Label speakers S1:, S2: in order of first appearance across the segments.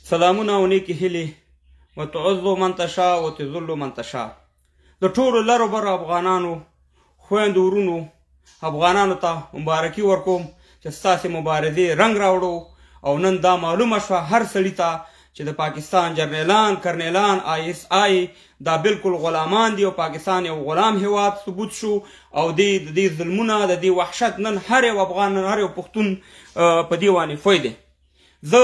S1: سلامونه او نیکې هیلې وتعز من تشاء وتذل من تشاء. د ټولو لرو برو افغانانو خویندو ورونو افغانانو ته مبارکي ورکوم چې ستاسې مبارزې رنګ راوړو او نن دا معلومه شوه هر سړي ته چې د پاکستان جرنیلان کرنیلان ISI دا بالکل غلامان دي او پاکستان یو غلام هیواد ثبوت شو او د دې ظلمونه د دې وحشت نن هر یو افغان نن هر یو پښتون په دې باندې پوه دی. زه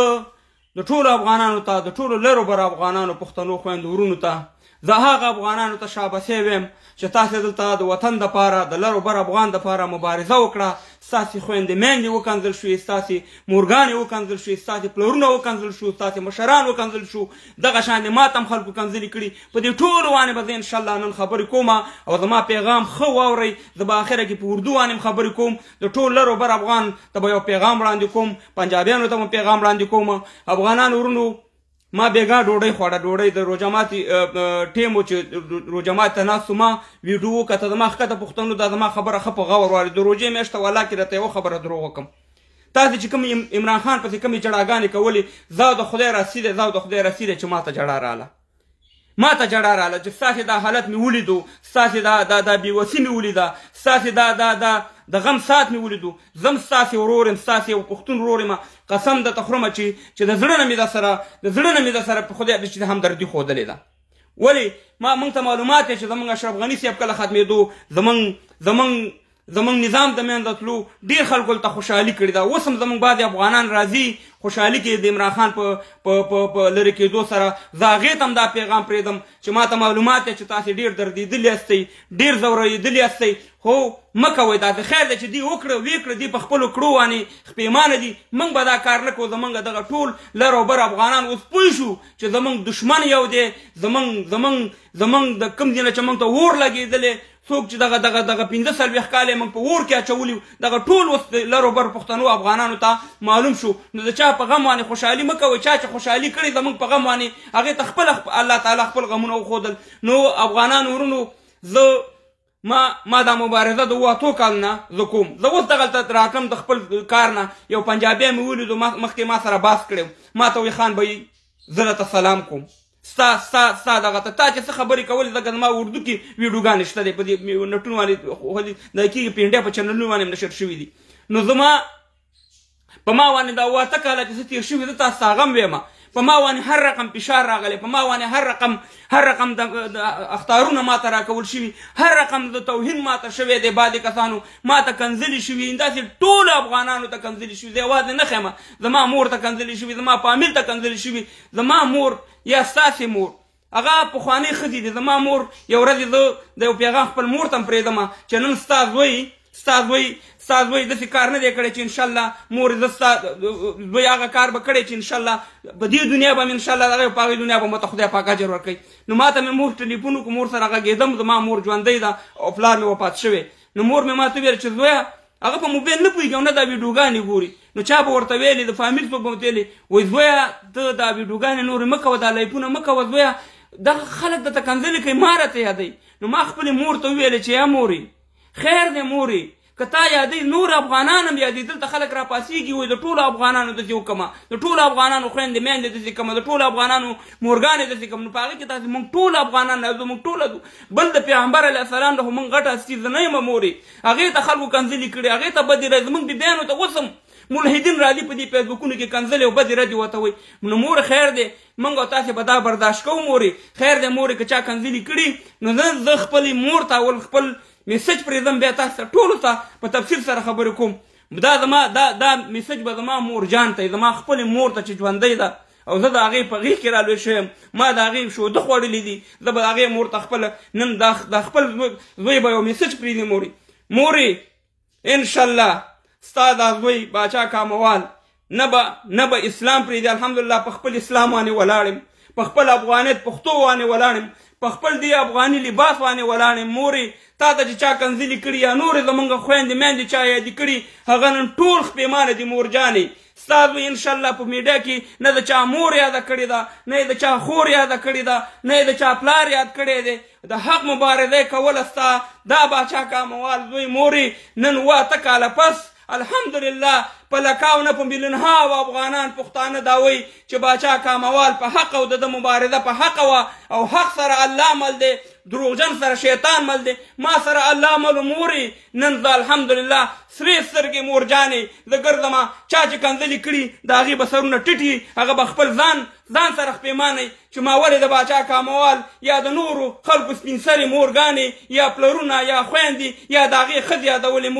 S1: د ټولو افغانانو ته د ټولو لرو بر افغانانو پښتنو خویندو ورونو ته زه هغه افغانانو ته شاباسي ویم چې تاسې دلته د وطن دپاره د لرو بر افغان دپاره مبارزه وکړه. ستاسې خویندې میندې وکنځل شوې، ستاسې مورګانې وکنځل شوې، ستاسې پلرونه وکنځل شو، ستاسې مشران وکنځل شو، دغه شانې ماته هم خلکو کنځلې کړي. په دې ټولو باندې به زه انشاءالله نن خبرې کوم او زما پیغام ښه واورئ. زه به آخره کې په اردو باندې خبرې کوم. د ټول لرو بر افغان ته به یو پیغام وړاندې کوم، پنجابیانو ته به پیغام وړاندې کوم. افغانانو ورونو ما بیګا ډوډۍ خوړه، ډوډۍ د روژه ټیم و چې روژه ماتي ته ناست ما ویډیو وکته زما ښکته پوښتنو دا زما خبره ښه په غور واورئ. د روژې میاشته والا کې راته یوه خبره دروغ وکړم. تاسې چې کوم عمران خان پسې کومې جړاګانې کولې زه د خدای رسیده زه د خدای رسیده چې ما ته جړا راغله چې ستاسې دا حالت مې ولیدو، ستاسې دا بېوسي مې ولیده، ستاسې د غم ساعت مې ولیدو. زم ستاسې ورور یم، ستاسې یو پښتون ورور یم. قسم درته خورمه چې د زړه نه مې در سره په خدای چې د همدردي ښودلې ده. ولې موږ ته معلومات دی چې زموږ اشرف غني صاحب کله ختمېدو زموږ نظام د منځه تلو ډېر خلکو ته خوشحالي کړې ده. اوس هم زموږ بعضې افغانان راځي خوشحالي کې د عمران خان په لرې کېدو سره. زه هغې ته هم دا پیغام پرېږدم چې ما ته معلومات دی چې تاسې ډېر دردېدلي هستئ، ډېر ځورېدلي هستئ، خو مه کوئ داسې. خیر دی چې دوی وکړه ویې کړه، دوی په خپلو کړو باندې پښېمانه دي. موږ به دا کار نه کوو. زموږ دغه ټول لر او بر افغانان اوس پوه شو چې زموږ دښمن یو دی. زموږ د کوم ځای نه چې موږ ته اور لګېدلی څوک چې دغه 15 کال یې موږ په اور کې اچولي دغه ټول اوس لر او بر پښتنو افغانانو ته معلوم شو. نو د چا په غم باندې خوشحالي مه کوئ. چا چې خوشحالي کړې زموږ په غم باندې هغې ته خپله الله تعالی خپل غمونه وښودل. نو افغانانو ورونو ما دا مبارزه د 8 کال نه زه کوم. زه اوس دغلته راتلم د خپل کار نه یو پنجابی مې ولیدو مخکې ما سره باس کړی ما ته وایي خان بهي زه درته سلام کوم ستا دغه ته تا چې څه خبرې کولې ځکه زما اردو کې ویډیوګانې شته دی په دې نټونو باندې دا کېږي په انډیا په چینلونو باندې نشر شوي دي. نو زما په ما باندې دا 8 کاله چې زه تېر شوي زه تاسو ته غم ویم. په ما باندې هر رقم فشار راغلی، په ما باندې هر رقم د اخطارونه ما ته راکول شوي، هر رقم د توهین ما ته شوی دی. بعضې کسانو ما ته کنځلي شوي، داسې ټولو افغانانو ته کنځلي شوي. زه یوازې نه ښیم، زما مور ته کنځلي شوي، زما فامیل ته کنځلي شوي. زما مور یا ستاسې مور هغه پخوانۍ ښځې دي. زما مور یو ورځ زه د یو پیغام خپل مور ته هم پرېږدم چې نن ستا زوی داسې کار نه دی کړی چې انشاءالله مور زه ستا زوی هغه کار به کړی چې انشاءالله په دې دنیا به مې انشاءالله دغه په هغې دنیا به ماته خدای پاک اجر ورکوي. نو ما ته مې مور ټلیفون وکړو، مور سره غږېدم، زما مور ژوندی ده او پلار مې وفات شوی. نو مور مې ما ته وویل چې زویه هغه په موبایل نه پوهېږي او نه دا ویډیوګانې ګوري. نو چا به ورته ویلې د فامیل څوک به ورته ویلې وایي زویه ته دا ویډیوګانې نورې مه کوه، دا لایفونه مه کوه، زویه دغه خلک درته کنځلې کوي ما راته یادوي. نو ما خپلې مور ته وویلې چې یا مورې خیر دی مورې که تا یادوي نور افغانان هم یادوي. دلته خلک راپاڅېږي وایي د ټولو افغانانو داسې وکړمه، د ټولو افغانانو خویندې میندې داسې کړمه، د ټولو افغانانو مورګانې داسې کړم. نو په هغې کې تاسې موږ ټول افغانان موږ ټوله بل د پیغمبر علیه السلام د خو موږ غټه هستي زه نه یم مورې. هغې ته خلکو کنځلې کړي، هغې ته بدې راځي. زموږ بیبیانو ته اوس هم ملحدین راځي په دې فیسبوکونو کې کنځلې او بدې ردې ورته وایي. نو مور خیر دی موږ او تاسې به دا برداشت کوو. مورې خیر دی مورې که چا کنځلې کړي نو زه خپلې مور ته اول خپل میسج پرېږدم، بیا تاسو ته ټولو ته په تفصیل سره خبرې کوم. دا میسج به زما مور جان ته زما خپلې مور ته چې ژوندی ده او زه د هغې په غېږ کې رالوی شوی یم، ما د هغې شوده خوړلي دي، زه به د هغې مور ته خپله نن د خپل زوی به یو میسج پرېږدي مورې انشاءالله ستا دا زوی باچا کاموال نه به اسلام پرېږدي. الحمدلله په خپل اسلام باندې ولاړ یم، په خپل افغانیت پښتو باندې ولاړ یم، په خپل دې افغاني لباس باندې ولاړ یم. مورې تا ته چې چا کنځلې کړي یا نورې زموږ خویندې میندې چا یادې کړي هغه نن ټول خپېمانه دي مور جانې. ستا زوی انشاءالله په میډیا کې نه د چا مور یاده کړې ده، نه یې د چا خور یاده کړې ده، نه یې د چا پلار یاد کړی دی. د حق مبارزه یې کوله ستا دا باچا کاموال زوی مورې نن 8 کاله پس الحمدلله په لکاو نه په میلیونها افغانان پښتانه دا وایي چې باچا کاموال په حق او د مبارزه په حق وه او حق سره الله مل دی دروغجن سره شیطان مل دی ما سره الله مل مورې نن زه الحمدلله سرې سترګې مورجانې زه ګرځمه چا چې کنځلې کړي د هغې به سرونه ټیټي هغه به خپل ځان سره خپېمانئ چې ما ولې د باچا کاموال یا د نورو خلکو سپین سرې مورګانې یا پلرونه یا خویندې یا د هغې ښځې یادولې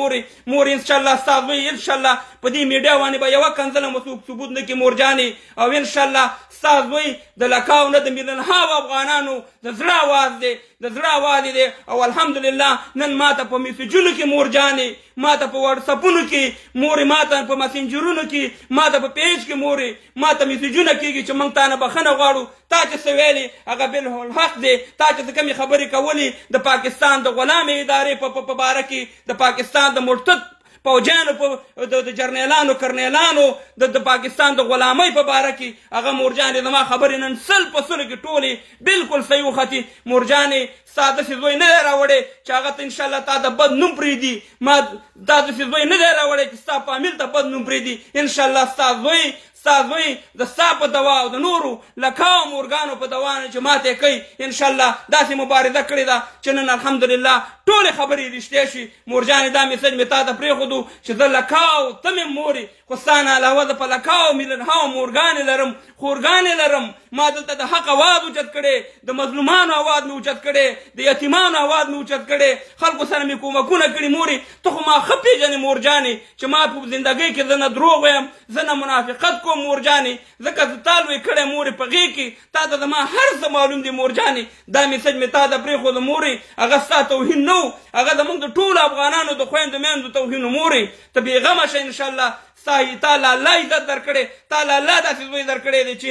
S1: مورې انشاءالله ستا زوی انشاءالله په دې میډیا باندې به یوه کنځله مو څوک ثبوت نه کړي مورجانې او انشاءالله ستا زوی د لکاو نه د میلیونهاو افغانانو د زړه آواز دی د زړه آواز دی او الحمدلله نن ماته په میسیجونو کې مورجانې ماته په واټساپونو کې مورې ماته په مسنجرونو کې ماته په پیج کې مورې ماته میسیجونه کېږي چې موږ تا نه بخښنه غواړو تا چې څه ویلې هغه بالحق دی تا چې څه کمې خبرې کولې د پاکستان د غلامې ادارې په باره کې د پاکستان د مرتد پوجانو د جرنیلانو کرنیلانو د پاکستان د غلامۍ په باره کې هغه مورجانې زما خبرې نن سل په سلو کې ټولې بالکل صحیح وختې مورجانې ستا داسې زوی نه دی راوړی چې هغه ته انشاءالله تا د بد نوم پرېږدي ما دا داسې زوی نه دی راوړی چې ستا فامیل ته بد نوم پرېږدي انشاءالله ستا زوی د ستا په دوا او د نورو لکاو مورګانو په دوا نه چې ماته کوي انشاءالله داسې مبارزه کړې ده چې نن الحمدلله ټولې خبرې رښتیا شي مورجانې دا میسج مې تا ته پرېښودو چې زه لکاو ته مې مورې خو ستا نه علاوه زه په لکاو میلیونهاو مورګانې لرم خورګانې لرم ما دلته د حق اواز اوچت کړی د مظلومانو اواز مې اوچت کړی د یتیمانو اواز مې اوچت کړی خلکو سره مې کومکونه کړي مورې ته خو ما ښه پېژنې مورجانې چې ما په زندګۍ کې زه نه دروغ وایم زه نه منافقت کوم مورجانې ځکه زه تا لوی کړی مورې په غېږ کې تا ته زما هر څه معلوم دی مورجانې دا میسج مې تا ته پرېښود مورې هغه ستا توهین نه و هغه زموږ د ټولو افغانانو د خویندو میندو توهین و مورې ته بېغمه شه انشاءالله تا له الله عزت درکړی تا له الله داسې زوی درکړی دی چې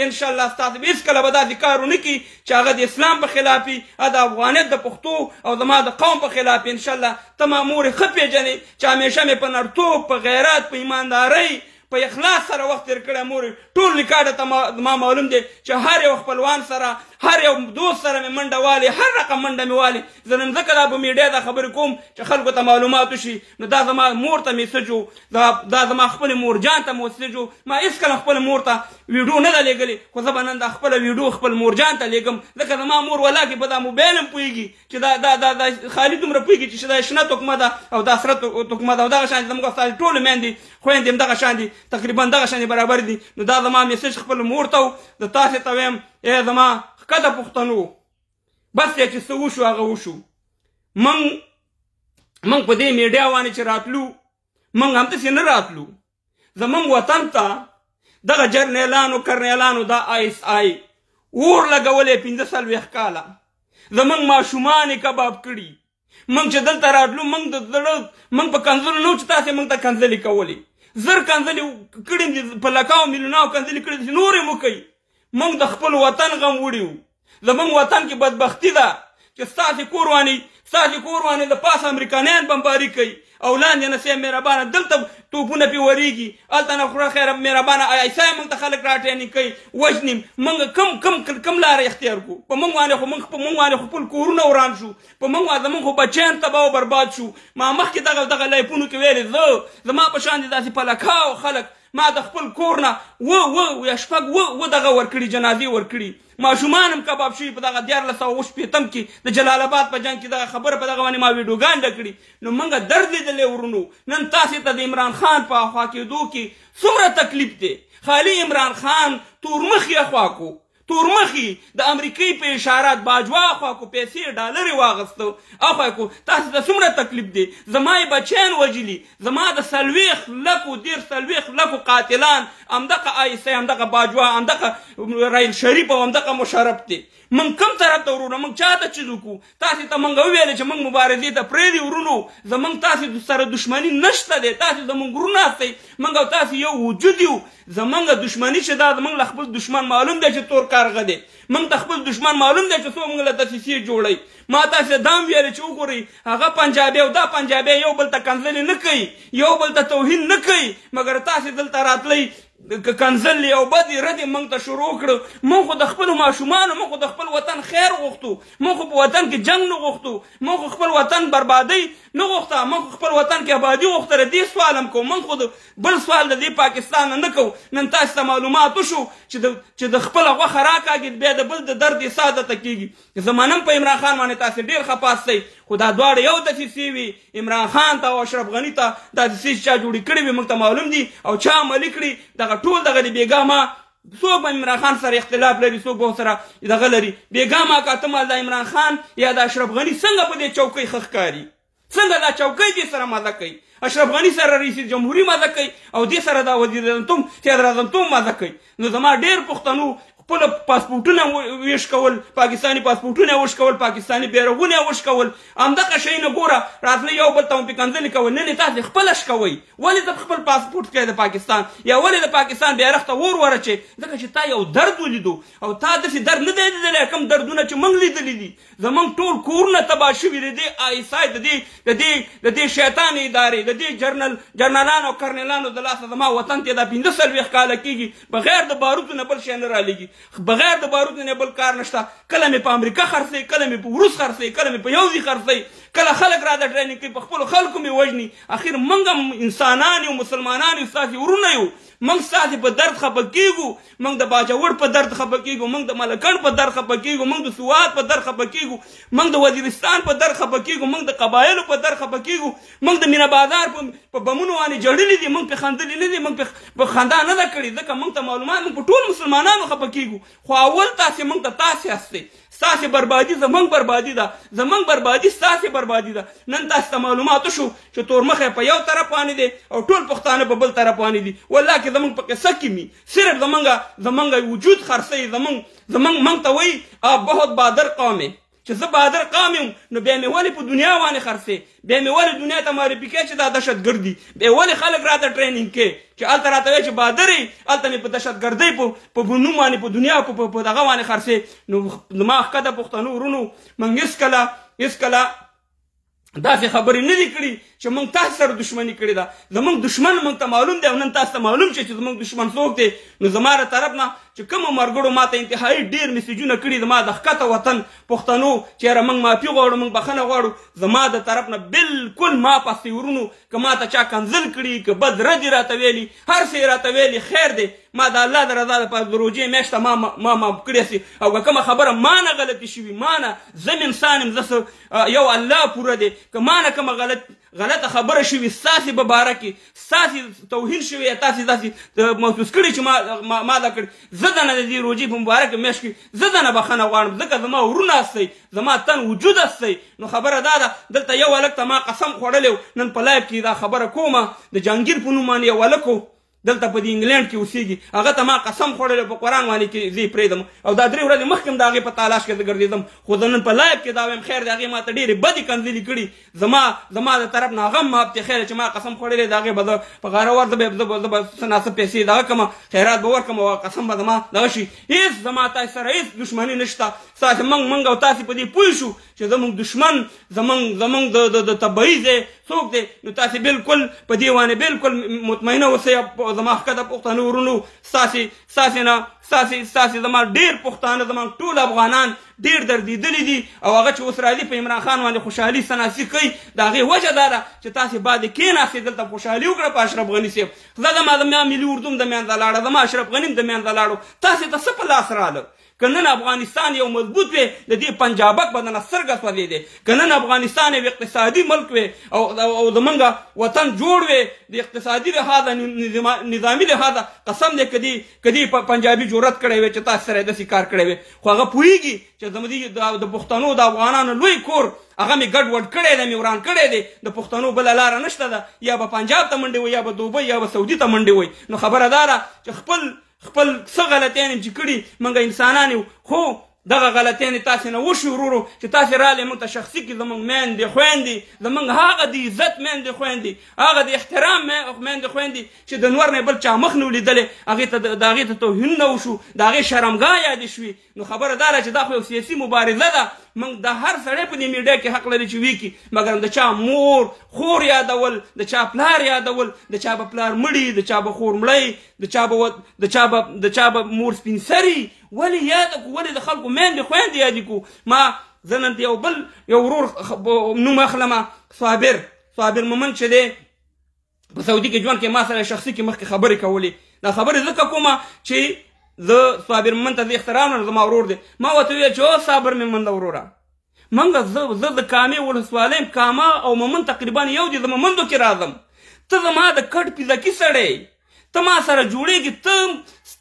S1: انشاءالله ستاسو به هېڅکله به داسې کار ونه کړي چې هغه د اسلام په خلاف وي د افغانیت د پښتو او زما د قوم په خلاف انشاءالله ته ما مورې ښه پېژنې چې همیشه مې په نرتوب په غیرت په ایماندارۍ په اخلاص سره وخت تېر کړی مورې ټول ریکارډ ته ما معلوم دی چې هر یو خپلوان سره هر یو دوست سره مې منډه والې هر رقم منډه مې والې زه نن ځکه دا په میډیا دا خبرې کوم چې خلکو ته معلومات وشي نو دا زما مور ته میسج و دا زما خپلې مورجان ته میسج و ما هېڅکله خپله مور ته ویډیو نه ده لېږلې خو زه به نن دا خپله ویډیو خپل مورجان ته لېږم ځکه زما مور ولاکې په دا موبایل هم پوهېږي چې دا خالي دومره پوهېږي چې دا شنه توکمه ده او دا سره توکمه ده او دغه شان زموږ ستاسې ټولې میندې خویندې هم دغه شان دي تقریبا دغه شان برابر دي نو دا زما میسج خپل مور ته و د تاسې ته ویم ای زما ښکته پښتنو بس یا چې څه وشو هغه وشو موږ په دې میډیا باندې چې راتلو موږ همداسې نه راتلو زموږ وطن ته دغه جرنیلانو کرنیلانو دا ISI اور لګولې 15 کاله زموږ ماشومان یې کباب کړي موږ چې دلته راتلو موږ په کنځلو نه و چې تاسې موږ ته کنځلې کولې زر کنځلې کړي په لکاو میلیوناو کنځلې کړي چې نورې مو کوي موږ د خپل وطن غم وړي وو زموږ وطن کې بدبختي ده چې ستاسې کور باندې د پاسه امریکایان بمباري کوي او لاندې نه سیه مهربانه دلته توپونه پې ورېږي هلته نه خوره خیره مهربانه ایسا موږ ته خلک راټرینینګ کوي وژني موږ کم لاره اختیار کړو په موږ باندې خو خپل کورونه وران شو په موږ باندې زموږ خو بچیان تباه او برباد شو ما مخکې دغه لایفونو کې ویلې زما په شان دي داسې پلکاو خلک ما د خپل کور نه یا شپږ دغه ورکړي جنازې ورکړي ماشومان هم کباب شوي په دغه 1480 کې د جلال آباد په جنګ کې دغه خبره په دغه باندې ما ویډیوګان ډکړي نو موږ درد لیدلی ورونو نن تاسې ته د عمران خان په اخوا کېدو کې څومره تکلیف دی خالي عمران خان تورمخي اخوا کو تورمخي د امریکای په اشارات باجوا اخوا کو پیسې ډالرې واغستو اخوا کو تاسو ته څومره تکلیف دی زما بچیان وجلی زما د 40 لکو قاتلان همدغه ISI همدغه باجوا همدغه رایل شریف او همدغه مشرف دی من کوم طرف ته ورونو موږ چاته چیز وکړو تاسې ته موږ وویلې چې موږ مبارزې ته پرېږدي ورونو زموږ تاسې سره دښمني نشته دی تاسې زموږ ورونه یاستئ موږ او تاسې یو وجود یو زموږ دښمني چې دا زموږ له خپل دښمن معلوم دی چې تور کارغه دی موږ ته خپل دښمن معلوم دی چې څو موږ له دسیسې جوړوي ما تاسې دا هم ویلې چې وګورئ هغه پنجابی او دا پنجابی یو بل ته کنځلې نه کوي یو بل ته توهین نه کوي مګر تاسې دلته راتلی کنځل او بدې ردې موږ ته شروع کړه. موږ خو د خپلو ماشومانو، موږ خو د خپل وطن خیر غوښتو، موږ خو په وطن کې جنګ نه غوښتو، موږ خو خپل وطن بربادۍ نه غوښته، موږ خو خپل وطن کې آبادي غوښتله. دې سوال هم کوو، موږ خو د بل سوال د دې پاکستان نه کوو. نن تاسو ته معلومات وشو چې د خپله غوښه راکاږي بیا د بل د درد حساب درته کېږي. زمانه په عمران خان باندې تاسو ډېر خفه سئ، خو دا دواړه یو دسیسې وي. عمران خان ته او اشرف غني ته دا دسیسې چا جوړې کړې وي موږ ته معلوم دي، او چا عملي کړي. دغه ټول دغه د بېګا ما څوک به عمران خان سره اختلاف لري، څوک به سره دغه لري. بېګا ما کاته مال د عمران خان یا د اشرف غني څنګه په دې چوکۍ ښه ښکاري، څنګه دا چوکۍ دې سره مزه کوي. اشرف غني سره رئیس جمهوري مزه کوي او دې سره دا وزیر اعظم مزه کوي. نو زما ډېر پښتنو خپل پاسپورټونه ویش کول، پاکستاني پاسپورټونه ویش کول، پاکستاني بیرغونه ویش کول، همدغه شی نه ګوره راتله یو بل ته مو پې کنځلې کول. نن یې تاسې خپله شکوئ. ولې ته خپل پاسپورټ کوې د پاکستان، یا ولې د پاکستان بیرغ ته اور ورچې؟ ځکه چې تا یو درد ولیدو او تا داسې درد نه دی لیدلی کوم دردونه چې موږ لیدلي دي. زموږ ټول کورونه تباه شوي د دې ISI د دې شیطان ادارې د دې جنرالانو او کرنیلانو د لاسه. زما وطن ته دا 45 کاله کېږي بغیر د باروتو نه بل شی نه رالیږي، بغیر د باروتو نه بل کار نشته. کله مې په امریکا خرڅوي، کله مې په روس خرڅوي، کله مې په یو ځای خرڅوي، کله خلک را د ټریننګ کوي، په خپلو خلکو مې وژني. اخر موږ هم انسانان یو، مسلمانان یو، ستاسې ورونه یو. موږ ستاسې په درد خفه کېږو، موږ د باجوړ په درد خفه کېږو، موږ د ملکن په درد خفه کېږو، موږ د سوات په درد خفه کېږو، موږ د وزیرستان په درد خفه کېږو، موږ د قبایلو په درد خفه کېږو، موږ د مینه بازار په بمونو باندې جړلي دي، موږ پې خندلي نه دي، موږ په خندا نه ده کړې. ځکه موږ ته معلومات، موږ په ټول مسلمانانو خفه کېږو. خو اول تاسې موږ ته تاسې هستئ. ستاسې بربادي زموږ بربادي ده، زموږ بربادي ستاسې بربادي ده. نن تاسې ته معلومات وشو چې تورمخی په یو طرف باندې دی او ټول پښتانه په بل طرف باندې دي. والله که زموږ په قصه کې مي صرف زموږ وجود خرڅوي. موږ ته وایي آپ بہت بہادر قوم ہے. چې زه بهادر قوم یم نو بیا مې ولې په دنیا باندې خرڅې، بیا مې ولې دنیا ته معرفي کوې چې دا دهشتګرد دي، بیا ولې خلک راته ټریننګ کوې چې هلته راته وایي چې بهادر یې، هلته مې په دهشتګردۍ په نوم باندې په دنیا په دغه باندې خرڅې. نو زما ښکته پښتنو ورونو، موږ هېڅکله داسې خبرې نه دي کړي چې موږ تاسو سره دښمني کړې ده. زموږ دښمن موږ ته معلوم دی او نن تاسو ته معلوم شي چې زموږ دښمن څوک دی. نو زما له طرف نه چې کومو ملګرو ما ته انتهایي ډېر میسیجونه کړي زما د ښکته وطن پښتنو چې یاره موږ معافي غواړو، موږ بښنه غواړو، زما د طرف نه بالکل ما پسې ورونو که ما ته چا کنځل کړي، که بد ردې راته ویلي، هر څه یې راته ویلي، خیر دی. ما د الله د رضا لپاره د روژې میاشته ما معاف کړې سي. او که کومه خبره ما نه غلطي شوي، ما نه، زه م انسان یم، زه یو الله پوره دی. که ما نه کومه غلطه خبره شوي ستاسې په باره کې، ستاسې توهین شوی یا تاسې داسې محسوس کړي چې ما دا کړي، زه دنه د دې روژې په مبارکه میاشت کې زه دنه بښنه غواړم. ځکه زما ورونه هستئ، زما تن وجود هستئ. نو خبره دا ده، دلته یو هلک ته ما قسم خوړلی و، نن په لایف کې دا خبره کومه، د جهانګیر په نوم باندې یو هلک و دلته په دې انګلینډ کې اوسېږي، هغه ته ما قسم خوړلی په قرآن باندې کې زه یې پرېږدم او دا 3 ورځې مخکې هم د هغې په تلاش کې زه ګرځېدم. خو زه نن په لایف کې دا وایم خیر د هغې ما ته ډېرې بدې کنځلې کړي، زما د طرف نه هغه هم معاف دی. خیر چې ما قسم خوړلی د هغې به زه په غاره ور زه به څه ناڅه پیسې دغه کړم، خیرات به ورکړم او قسم به زما دغه شي. هېڅ زما تاسې سره هېڅ دښمني نشته. ستاسې موږ او تاسې په دې پوه شو چې زموږ دښمن زموږ د تبعیض دی څوک دی. نو تاسې بالکل په دې باندې بالکل مطمئنه اوسئ. زما ښکته پښتنو ورونو، ستاسې زما ډېر پښتانه، زما ټول افغانان ډېر دردېدلي دي او هغه چې اوس راځي په عمران خان باندې خوشحالي سناسي کوي، د هغې وجه دا ده چې تاسې باندې کېناستې دلته خوشحالي وکړه په اشرف غني صاحب. زه زما ملي اردو هم د منځه لاړه، زما اشرف غني هم د منځه لاړو. تاسې ته څه په لاس راغله؟ که نن افغانستان یو مضبوط وي د دې پنجابک به دنه سترګه سوځېدې. که نن افغانستان یو اقتصادي ملک وي او زمونږ وطن جوړ وي د اقتصادي لحاظه، نظامي لحاظه، قسم دی که دې پنجابي جرأت کړی وی چې تاسو سره یې داسې کار کړی وی. خو هغه پوهېږي چې زموږ د پښتنو د افغانانو لوی کور هغه مې ګډ وډ کړی دی، مې وران کړی دی. د پښتنو بله لاره نشته ده، یا به پنجاب ته منډې وي، یا به دوبۍ یا به سعودي ته منډې وي. نو خبره دا ده چې خپل څه غلطیان چې کړي موږ انسانان یو، خو دغه غلطیانې تاسې نه وشي ورورو چې تاسې رالې موږ ته شخصي کړي زموږ میندې خویندې زموږ هغه د عزت میندې خویندې هغه د احترام میندې خویندې چې د نور نه بل چا مخ نه ولیدلې د هغې ته توهین نه وشو د هغې شرمګاه یادې شوي نو خبره دا ده چې دا خو یو سیاسي مبارزه ده موږ د هر سړی په دې میډیا کې حق لري چې وي کړي مګر د چا مور خور یادول د چا پلار یادول د چا به پلار مړي د چا به خور مړی د چا به مور سپین سري ولې یاده کړو ولې د خلکو میندې خویندې یادې کړو ما زه نن یو ورور نوم اخلمه صابر مومن چې دی په سعودي کې ژوند کې ما سره شخصي کې مخکې خبرې کولې دا خبرې ځکه کومه چې زه صابر مومن ته زه احترام لرم زما ورور دی ما ورته وویل چې او صابر مومن ده وروره منګه زه د کامې ولسوالۍ کامه او مومن تقریبا یو دي زه مومندو کې راځم ته زما د کټ پیزکي سړی ته ما سره جوړېږي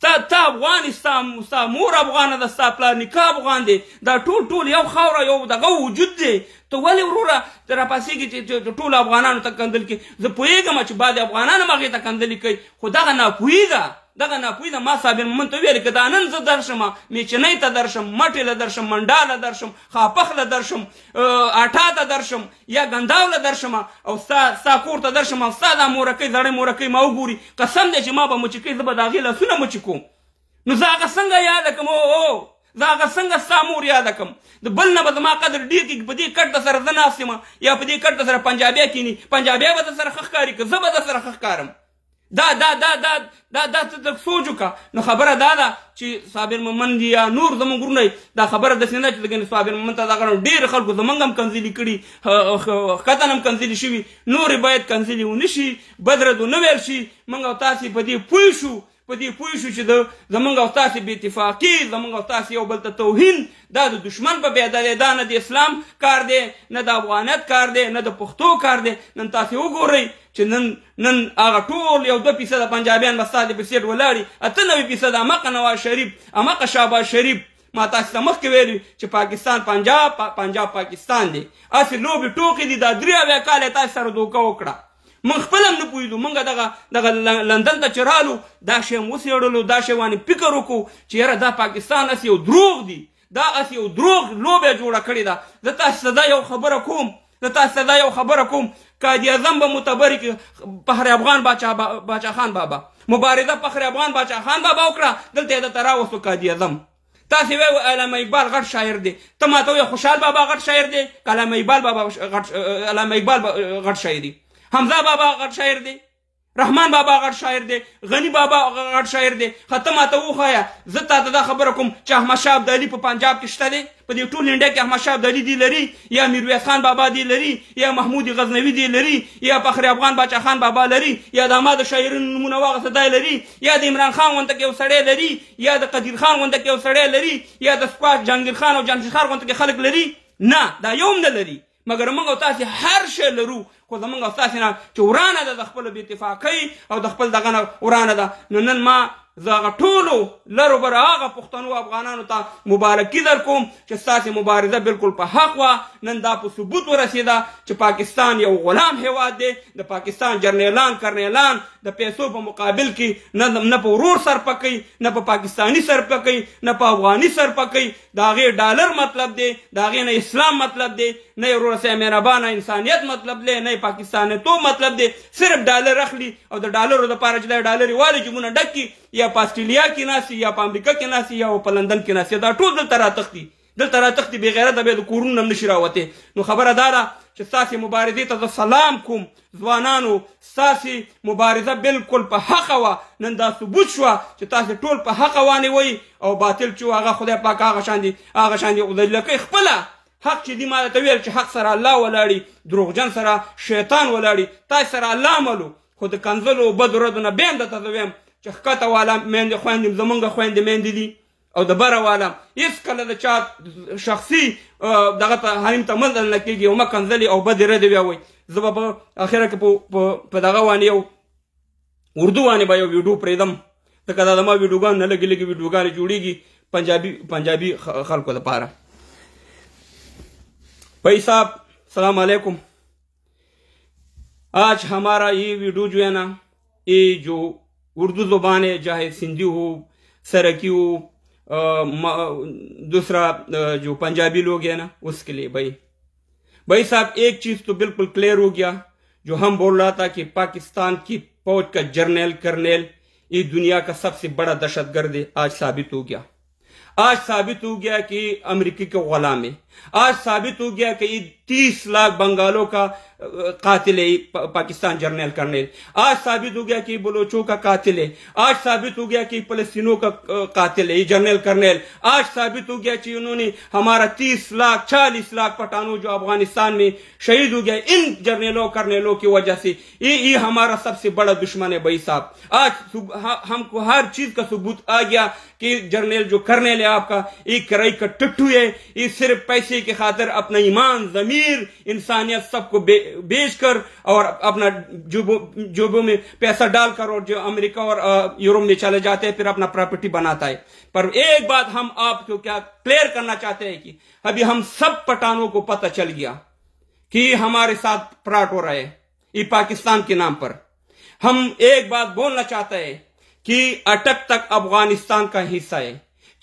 S1: تا افغان ستا مور افغانه ده ستا پلار نیکه افغان دی دا ټول یو خاوره یو دغه وجود دی ته ولې وروره ته راپاسېږي چې ټولو افغانانو ته کندل کې زه پوهېږم چې بعضې افغانان هم هغې ته کندلې کوي خو دغه ناپوهي ده ما صابر مومن ته ویل که دا نن زه درشم میچنۍ ته درشم مټې له درشم منډا له درشم خاپخ له درشم اټا ته درشم یا ګنداو له درشم او ستا کور ته درشم او ستا دا مورکۍ زړې مورکۍ ما وګوري قسم دی چې ما به مچې کوي زه به د هغې لاسونه مچې کوم نو زه هغه څنګه یاده کړم زه هغه څنګه ستا مور یاده کړم د بل نه به زما قدر ډېر کېږي په دې کټ د سره زه ناست یم یا په دې کټ د سره پنجابی کښېني پنجابی به د سره ښه ښکاري که زه به د سره ښه ښکارم دا ته سوچ وکړه نو خبره دا ده چې صابر مومن دي یا نور زموږ وروڼه دا خبره داسې نه ده چې ګنې صابر مومن ته دغه ډېر خلکو زموږ هم کنځلي کړي ښکته هم کنځلي شوي نورې باید کنځلي ونه شي بدرد ونه ویل شي موږ او تاسې په دې پوه شو چې زموږ او تاسې بې اتفاقي زموږ او تاسې یو بل ته توهین دا د دشمن په بیعده دی دا نه د اسلام کار دی نه د افغانیت کار دی نه د پښتو کار دی نن تاسې وګورئ چې نن هغه ټول یو 2% پنجابیان به ستا د پسېټ ولاړي 98% همغه نواز شریف همغه شهباز شریف ما تاسو ته مخکې ویلي چې پاکستان پنجاب پاکستان دی هسې لوبې ټوکې دي دا 93 کاله یې تاسو سره دوکه وکړه موږ خپل هم نه پوهېدو موږ دغه لندن ته چې رالو دا شی هم وڅېړلو دا شی باندې فکر وکړو چې یاره دا پاکستان هسې یو دروغ دی دا هسې یو دروغ لوبه جوړه کړې ده زه تاسو ته دا یو خبره کوم قائد اعظم به معتبر کړي فخر افغان باچا خان بابا مبارزه فخر افغان باچا خان بابا وکړه دلته یې درته راوستو قائد اعظم تاسې وایو علامه اقبال غټ شاعر دی ته ما ته وایې خوشحال بابا غټ شاعر دی که علامه اقبال غټ شاعر دی حمزه بابا غټ شاعر دی رحمان بابا غټ شاعر دی غنی بابا غټ شاعر دی ته ماته وښایه زه تاته دا خبره کوم چې احمدشاه ابدالي په پنجاب کې شته دی په دې ټول انډیا کې احمدشاه ابدالي دی لري یا میرویس خان بابا دی لري یا محمود غزنوي دی لري یا فخر افغان باچا خان بابا لري یا د احمد شاعرونو نومونه واغسته دی لري یا د عمران خان غونته کې یو سړی لري یا د قدیر خان غونته کې یو سړی لري یا د سکواش جهانګیر خان او جمشید خان غونته کې خلک لري نه دا یو هم نه لري مګر موږ او تاسې هر شی لرو خو زموږ او تاسې نه چې ورانه ده د خپلو بې اتفاقۍ او د خپل دغه نه ورانه ده نو نن ما زه هغه ټولو لرو بر هغه پښتنو افغانانو ته مبارکي در کوم چې ستاسې مبارزه بالکل په حق وه نن دا په ثبوت ورسېده چې پاکستان یو غلام هیواد دی د پاکستان جرنیلان کرنیلان د پیسو په مقابل کې نه په ورور سر پکوي نه په پاکستاني سر پکوي نه په افغاني سر پکوي د هغې ډالر مطلب دی د هغې نه اسلام مطلب دی نه یې ورور سره مهربانه انسانیت مطلب دی نه یې پاکستانیتوب مطلب دی صرف ډالر اخلي او د ډالرو دپاره چې دا ډالرې والي جیبونه ډک کړي یا په استرالیا کې ناستي یا په امریکا کې ناستي یا په لندن کې ناستي دا ټول دلته راتښتي بې غیرته بیا د کورونو هم نشي راوتې نو خبره دا ده چې ستاسې مبارزې ته زه سلام کوم ځوانانو ستاسې مبارزه بالکل په حقه وه نن دا ثبوت شوه چې تاسې ټول په حقه وانیوئ او باطل چې و هغه خدای پاک هغه شان دي دلیله کوي خپله حق چې دي ما درته ویل چې حق سره الله ولاړي دروغجن سره شیطان ولاړي تاسې سره الله عملو خو د کنځلو بدو ردو نه بیا هم درته زه ویم چې ښکته والا میندې خویندې زمونږ خویندې میندې دي او د بره والا هېڅکله د چا شخصي دغه ته حریم ته مزل نه کېږي او مه کنځلې او بدې ردې ویاوئ زه به په اخره کې په دغه باندې یو اردو باندې به یو ویډیو پرېږدم ځکه دا زما ویډیوګان نه لږې ویډیوګانې جوړېږي پنجابي خلکو دپاره भाई साहब सलाम अलैकुम। आज हमारा ये वीडियो जो है ना ये जो उर्दू ज़ुबान है चाहे सिंधी हो सरकी हो دوسرا جو پنجابی لوگ ہیں نا اس کے لیے بھائی صاحب ایک چیز تو بالکل کلیئر ہو گیا، جو ہم بول رہا تھا کہ پاکستان کی فوج کا جرنیل کرنیل یہ دنیا کا سب سے بڑا دہشت گرد ہے، آج ثابت ہو گیا۔ آج ثابت ہو گیا کہ امریکی کے غلام ہے، آج ثابت ہو گیا کہ یہ 30 لاکھ بنگالوں کا قاتل ہے پاکستان جرنیل کرنیل، آج ثابت ہو گیا کہ بلوچوں کا قاتل ہے، آج ثابت ہو گیا کہ فلسطینوں کا قاتل ہے یہ جرنیل کرنیل، آج ثابت ہو گیا کہ انہوں نے ہمارا 30 لاکھ 40 لاکھ پٹھانوں جو افغانستان میں شہید ہو گیا ان جرنیلوں کرنیلوں کی وجہ سے، یہ ہمارا سب سے بڑا دشمن ہے بھائی صاحب۔ آج ہم کو ہر چیز کا ثبوت آ گیا کہ جرنیل جو کرنیل ہے آپ کا یہ کرائی کا ٹٹو ہے، یہ صرف پیسے کی خاطر اپنا ایمان ضمیر انسانیت سب کو بیچ کر اور اپنا جوبوں میں پیسہ ڈال کر اور جو امریکہ اور یورپ میں چلے جاتے ہیں پھر اپنا پراپرٹی بناتا ہے۔ پر ایک بات ہم آپ کو کیا کلیئر کرنا چاہتے ہیں کہ ابھی ہم سب پٹھانوں کو پتہ چل گیا کہ ہمارے ساتھ فراڈ ہو رہا ہے یہ پاکستان کے نام پر۔ ہم ایک بات بولنا چاہتے ہیں کہ اٹک تک افغانستان کا حصہ ہے،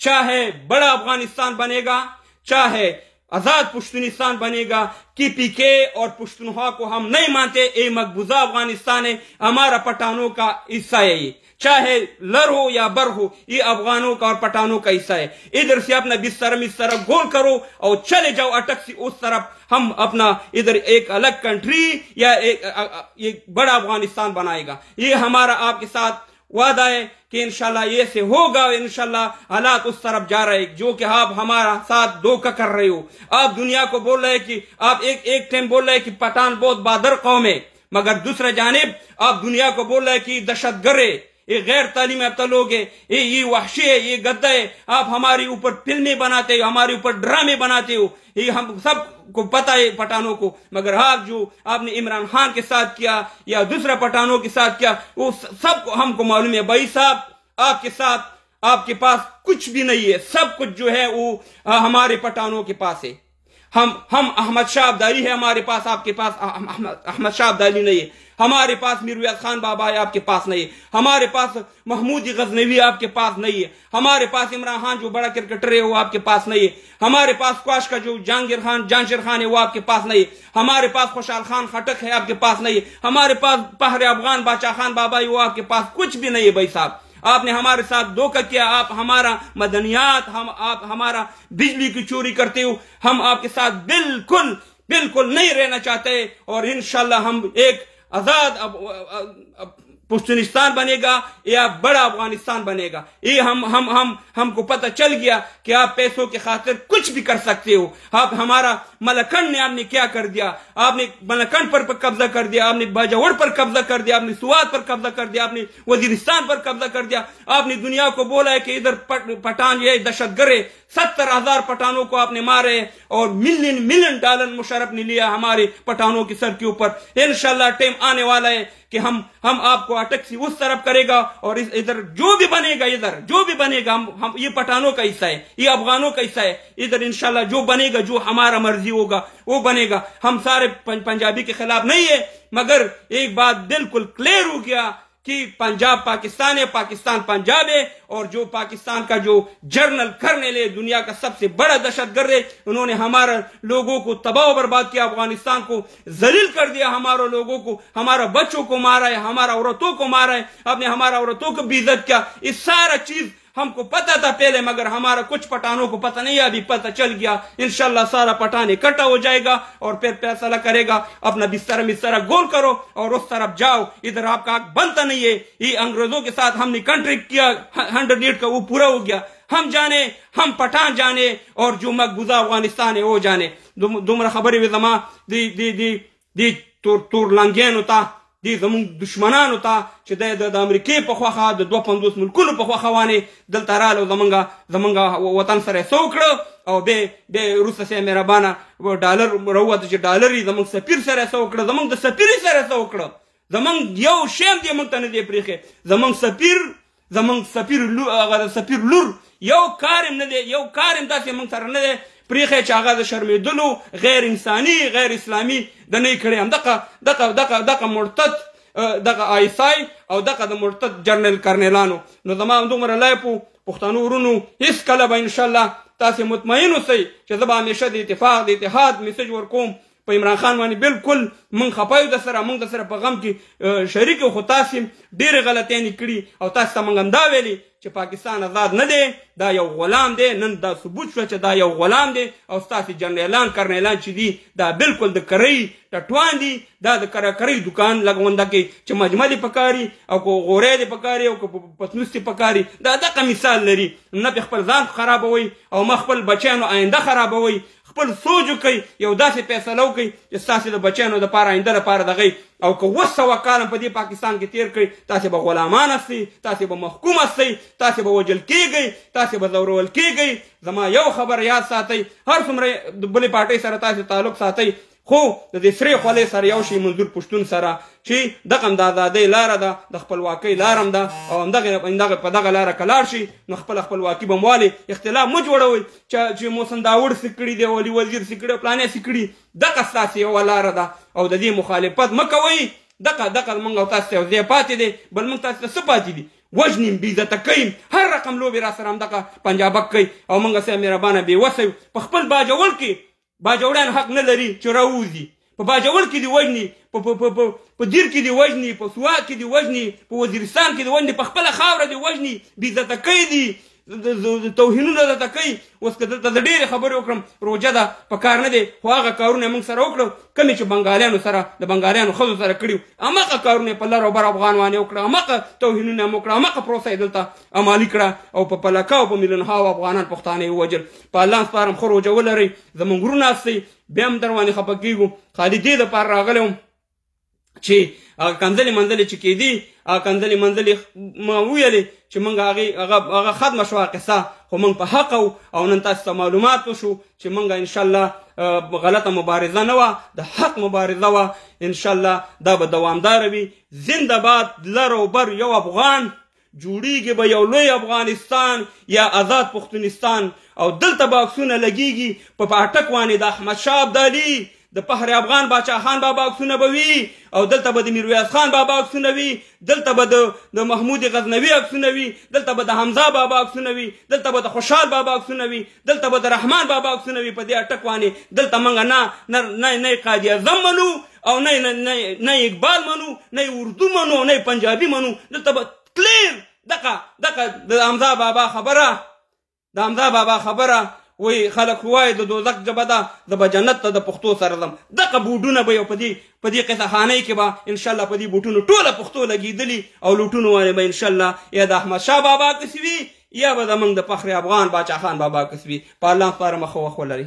S1: چاہے بڑا افغانستان بنے گا چاہے آزاد پشتونستان بنے گا، کی پی کے اور پشتونخوا کو ہم نہیں مانتے، یہ مقبوضہ افغانستان ہے، ہمارا پٹھانوں کا حصہ ہے، یہ چاہے لر ہو یا بر ہو یہ افغانوں کا اور پٹھانوں کا حصہ ہے۔ ادھر سے اپنا بستر گول کرو اور چلے جاؤ اٹک سے اس طرف، ہم اپنا ادھر ایک الگ کنٹری یا ایک بڑا افغانستان بنائے گا۔ یہ ہمارا آپ کے ساتھ وعدہ ہے کہ انشاءاللہ یہ سے ہوگا، انشاءاللہ حالات اس طرف جا رہے جو کہ آپ ہمارا ساتھ دھوکہ کر رہے ہو۔ آپ دنیا کو بول رہے کہ آپ ایک ٹائم بول رہے کہ پٹھان بہت بہادر قوم ہے، مگر دوسرے جانب آپ دنیا کو بول رہے کہ دہشت گرد ہے، یہ غیر تعلیم یافتہ لوگ ہے، یہ وحشی ہے، یہ گدا ہے، آپ ہمارے اوپر فلمیں بناتے ہو، ہمارے اوپر ڈرامے بناتے ہو، یہ ہم سب کو پتہ ہے پٹھانوں کو۔ مگر آپ نے عمران خان کے ساتھ کیا یا دوسرے پٹھانوں کے ساتھ کیا وہ سب کو ہم کو معلوم ہے۔ بھائی صاحب آپ کے ساتھ آپ کے پاس کچھ بھی نہیں ہے، سب کچھ جو ہے وہ ہمارے پٹھانوں کے پاس ہے۔ ہم احمد شاہ ابدالی ہے ہمارے پاس، آپ کے پاس احمد شاہ ابدالی نہیں ہے۔ ہمارے پاس میرویس خان بابا ہے، آپ کے پاس نہیں ہے۔ ہمارے پاس محمود غزنوی آپ کے پاس نہیں ہے۔ ہمارے پاس عمران خان جو بڑا کرکٹر ہے وہ آپ کے پاس نہیں ہے۔ ہمارے پاس کوش کا جو جہانگیر خان ہے وہ آپ کے پاس نہیں ہے۔ ہمارے پاس خوشحال خان خٹک ہے، آپ کے پاس نہیں ہے۔ ہمارے پاس پہر افغان بادشاہ خان بابا ہے، وہ آپ کے پاس کچھ بھی نہیں ہے۔ بھائی صاحب آپ نے ہمارے ساتھ دھوکہ کیا، آپ ہمارا مدنیات آپ ہمارا بجلی کی چوری کرتے ہو، ہم آپ کے ساتھ بالکل نہیں رہنا چاہتے، اور انشاءاللہ ہم ایک آزاد پشتونستان بنے گا یا بڑا افغانستان بنے گا۔ یہ ہم کو پتہ چل گیا کہ آپ پیسوں کے خاطر کچھ بھی کر سکتے ہو۔ آپ ہمارا ملکنڈ نے آپ نے کیا کر دیا، آپ نے ملکنڈ پر قبضہ کر دیا، آپ نے باجوڑ پر قبضہ کر دیا، آپ نے سوات پر قبضہ کر دیا، آپ نے وزیرستان پر قبضہ کر دیا۔ آپ نے دنیا کو بولا ہے کہ ادھر پٹھان یہ دہشت گرد ہے، 70,000 پٹھانوں کو آپ نے مارے اور ملین ڈالر مشرف نے لیا ہمارے پٹھانوں کے سر کے اوپر۔ انشاءاللہ ٹائم آنے والا ہے کہ ہم آپ کو اٹک سے اس طرف کرے گا، اور ادھر جو بھی بنے گا ہم یہ پٹھانوں کا حصہ ہے، یہ افغانوں کا حصہ ہے، ادھر انشاءاللہ جو بنے گا جو ہمارا مرضی ہوگا وہ بنے گا۔ ہم سارے پنجابی کے خلاف نہیں ہے، مگر ایک بات بالکل کلیئر ہو گیا کہ پنجاب پاکستان ہے، پاکستان پنجاب ہے، اور جو پاکستان کا جو جرنل کرنے لے دنیا کا سب سے بڑا دہشت گرد ہے، انہوں نے ہمارے لوگوں کو تباہ و برباد کیا، افغانستان کو ذلیل کر دیا، ہمارے لوگوں کو، ہمارا بچوں کو مارا ہے، ہمارا عورتوں کو مارا ہے، آپ نے ہمارا عورتوں کو بے عزت کیا۔ یہ سارا چیز ہم کو پتا تھا پہلے، مگر ہمارا کچھ پٹھانوں کو پتہ نہیں ہے، ابھی پتہ چل گیا۔ انشاءاللہ سارا پٹھان اکٹھا ہو جائے گا اور پھر فیصلہ کرے گا، اپنا بستر گول کرو اور اس طرف جاؤ، ادھر آپ کا حق بنتا نہیں ہے۔ یہ انگریزوں کے ساتھ ہم نے کنٹریکٹ کیا 100 ایئر کا، وہ پورا ہو گیا۔ ہم جانے، ہم پٹھان جانے، اور جو مقبوضہ افغانستان ہے وہ جانے۔ دومره خبرې وي زما دی تور لانګین ہوتا دی زمون دشمنانو ته چې د امریکې په خوخه د 250 ملکونو په خوخه وانه دلته رااله زمونږ وطن سره سو کړه، او به روسه سه مهربانه ډالر وروته چې ډالر یې زمونږ سفیر سره سو کړه، زمونږ د سفیر سره سو کړه، زمونږ یو شیم دی مونږ ته نه دی پریخه، زمونږ سفیر لور یو کارم نه دی، یو کارم داسې مونږ سره نه دی پریخه چې هغه د شرمېدلو غیر انساني غیر اسلامي د نه کړي. هم دغه مرتد دغه آیسای او دغه د مرتد جرنل کرنیلانو. نو زما دومره لای په پښتنو ورونو هیڅکله به انشاءالله تاسې مطمئن اوسئ چې زه به همیشه د اتفاق د اتحاد میسج ورکوم په عمران خان باندې بالکل موږ خفه یو د سره موږ د سره په غم کې شریک یو خو تاسې ډېرې غلطیانې کړي او تاسو ته موږ همدا ویلي چې پاکستان آزاد نه دی دا یو غلام دی نن دا ثبوت شوه چې دا یو غلام دی او ستاسې جنرالان کرنیلان چې دي دا بالکل د کرۍ ټټوان دي دا د کرۍ دکان لګونده کې چې مجمع دې پکاري او که غوری دې پکاري او که پتنوس دې پکاري دا دغه مثال لري نه پې خپل ځان خرابوئ او مه خپل بچیانو آینده خرابوئ خپل سوچ وکئ یو داسې فیصله وکئ چې ستاسې د بچیانو دپاره آینده لپاره دغئ او که 200 کاله په دې پاکستان کې تیر کړئ تاسې به غلامان هستئ تاسې به محکوم هستئ تاسې به وژل کیږئ تاسې به ځورول کیږئ زما یو خبر یاد ساتئ هر څومره د بلې پارټۍ سره تاسې تعلق ساتئ خو د دې سرې خولۍ سره یو شی منظور پښتون سره چې دغه هم د ازادۍ لاره ده د خپلواکۍ لاره هم ده او همدغه په دغه لاره که لاړ شي نو خپله خپلواکي به موالي اختلاف مه جوړوئ چې محسن داوړ څه کړي دی ولي وزیر څه کړي پلانې څه کړي دغه ستاسې یوه لاره ده او د دې مخالفت مه کوئ دغه موږ او تاسو ته یو ځای پاتې دی بل موږ تاسو ته څه پاتې دي وژنیم بېعزته کوي هر رقم لوبې را سره همدغه پنجابک کوي او موږ سره مهربانه بېوسه یو په خپل باجوړ کې باجوړیان حق نه لري چې راووځي په باجوړ کې دي وژني په دیر کې دي وژني په سوات کې دي وژني په وزیرستان کې دي وژني په خپله خاوره دي وژني بېعزته کوي دي توهینونه درته کوي اوس که دلته زه ډېرې خبرې وکړم روژه ده په کار نه دی خو هغه کارونه یې موږ سره وکړو کومې چې بنګالیانو سره د بنګالیانو ښځو سره کړي وو همغه کارونه یې په لر او بر افغان باندې وکړه همغه توهینونه یې وکړه همغه پروسه یې دلته عملي کړه او په پلکه او په میلیونهاو افغانان پښتانه یې ووژل په الله سپارم ښه روژه ولرئ زموږ وروڼه هستئ بیا هم در باندې خفه کېږو خالي دې دپاره راغلی وم چې هغه کنځلې منځلې چې کېدي هغه کنځلې منځلې ما وویلې چې موږ هغه ختمه شوه قصه خو موږ په حق او نن تاسو ته معلومات وشو چې موږ انشاءالله غلطه مبارزه نه وه د حق مبارزه وه انشاءالله دا به دوامداره وي زنده باد لر او بر یو افغان جوړیږي به یو لوی افغانستان یا آزاد پښتونستان او دلته به عکسونه لګیږي په پاټک باندې د احمدشاه ابدالي د فخر افغان باچا خان بابا عکسونه به وي او دلته به د میرویس خان بابا عکسونه وي دلته به د محمود غزنوي عکسونه وي دلته به د حمزه بابا عکسونه وي دلته به د خوشحال بابا عکسونه وي دلته به د رحمان بابا عکسونه وي په دې اټک باندې دلته موږ نه قائد اعظم منو او نه اقبال منو نه اردو منو نه پنجابي منو دلته به کلیر دغه د حمزه بابا خبره وی خلک وایي د دوزخ ژبه ده زه به جنت ته د پښتو سره ځم دغه بوټونه به یو په دې قصه خانۍ کې به انشاءالله په دې بوټونو ټوله پښتو لګېدلي او لوټونو باندې به انشاءالله یا د احمدشاه بابا کس وي یا به زموږ د فخر افغان باچا خان بابا کس وي په الله سپارم ښه وخت ولرئ